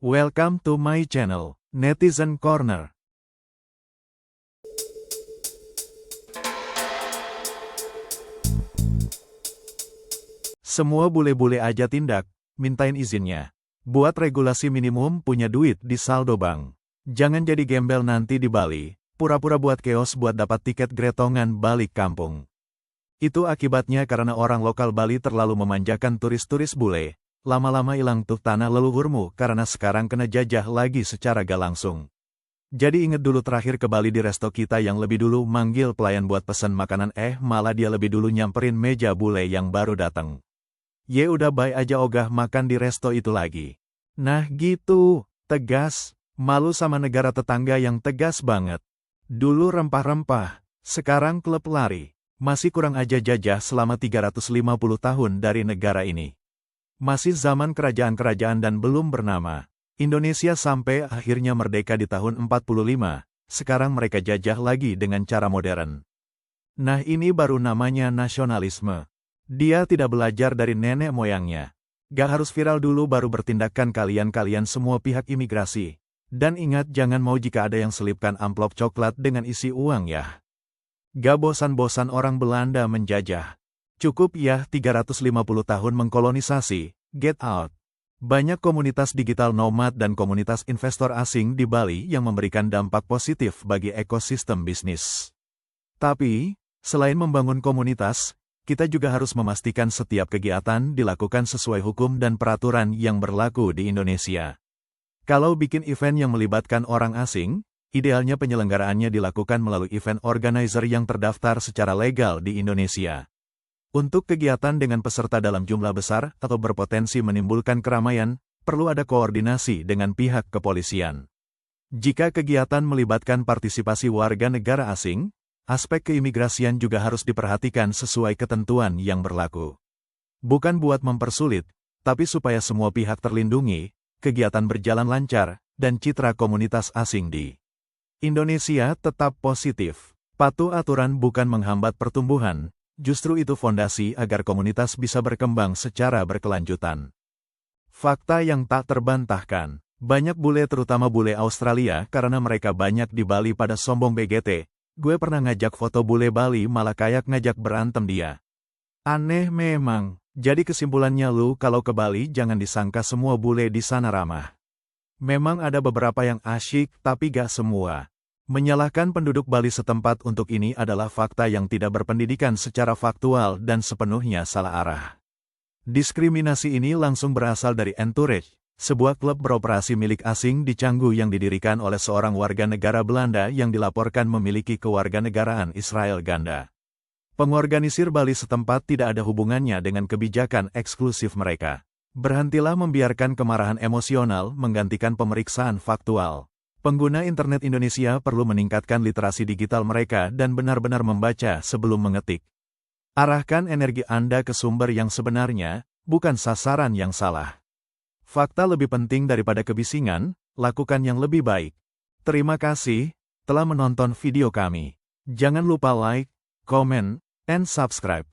Welcome to my channel, Netizen Corner. Semua bule-bule aja tindak, mintain izinnya. Buat regulasi minimum punya duit di saldo bank. Jangan jadi gembel nanti di Bali, pura-pura buat keos buat dapat tiket gretongan balik kampung. Itu akibatnya karena orang lokal Bali terlalu memanjakan turis-turis bule. Lama-lama hilang tuh tanah leluhurmu karena sekarang kena jajah lagi secara gak langsung. Jadi inget dulu terakhir ke Bali di resto kita yang lebih dulu manggil pelayan buat pesan makanan malah dia lebih dulu nyamperin meja bule yang baru datang. Ye udah bye aja ogah makan di resto itu lagi. Nah gitu, tegas, malu sama negara tetangga yang tegas banget. Dulu rempah-rempah, sekarang klub lari. Masih kurang aja jajah selama 350 tahun dari negara ini. Masih zaman kerajaan-kerajaan dan belum bernama. Indonesia sampai akhirnya merdeka di tahun 45, sekarang mereka jajah lagi dengan cara modern. Nah ini baru namanya nasionalisme. Dia tidak belajar dari nenek moyangnya. Gak harus viral dulu baru bertindakan kalian semua pihak imigrasi. Dan ingat jangan mau jika ada yang selipkan amplop coklat dengan isi uang ya. Gak bosan-bosan orang Belanda menjajah. Cukup ya 350 tahun mengkolonisasi, get out. Banyak komunitas digital nomad dan komunitas investor asing di Bali yang memberikan dampak positif bagi ekosistem bisnis. Tapi, selain membangun komunitas, kita juga harus memastikan setiap kegiatan dilakukan sesuai hukum dan peraturan yang berlaku di Indonesia. Kalau bikin event yang melibatkan orang asing, idealnya penyelenggaraannya dilakukan melalui event organizer yang terdaftar secara legal di Indonesia. Untuk kegiatan dengan peserta dalam jumlah besar atau berpotensi menimbulkan keramaian, perlu ada koordinasi dengan pihak kepolisian. Jika kegiatan melibatkan partisipasi warga negara asing, aspek keimigrasian juga harus diperhatikan sesuai ketentuan yang berlaku. Bukan buat mempersulit, tapi supaya semua pihak terlindungi, kegiatan berjalan lancar, dan citra komunitas asing di Indonesia tetap positif. Patuh aturan bukan menghambat pertumbuhan. Justru itu fondasi agar komunitas bisa berkembang secara berkelanjutan. Fakta yang tak terbantahkan, banyak bule terutama bule Australia karena mereka banyak di Bali pada sombong BGT, gue pernah ngajak foto bule Bali malah kayak ngajak berantem dia. Aneh memang, jadi kesimpulannya lu kalau ke Bali jangan disangka semua bule di sana ramah. Memang ada beberapa yang asyik tapi gak semua. Menyalahkan penduduk Bali setempat untuk ini adalah fakta yang tidak berpendidikan secara faktual dan sepenuhnya salah arah. Diskriminasi ini langsung berasal dari Entourage, sebuah klub beroperasi milik asing di Canggu yang didirikan oleh seorang warga negara Belanda yang dilaporkan memiliki kewarganegaraan Israel ganda. Pengorganisir Bali setempat tidak ada hubungannya dengan kebijakan eksklusif mereka. Berhentilah membiarkan kemarahan emosional menggantikan pemeriksaan faktual. Pengguna internet Indonesia perlu meningkatkan literasi digital mereka dan benar-benar membaca sebelum mengetik. Arahkan energi Anda ke sumber yang sebenarnya, bukan sasaran yang salah. Fakta lebih penting daripada kebisingan, lakukan yang lebih baik. Terima kasih telah menonton video kami. Jangan lupa like, comment, and subscribe.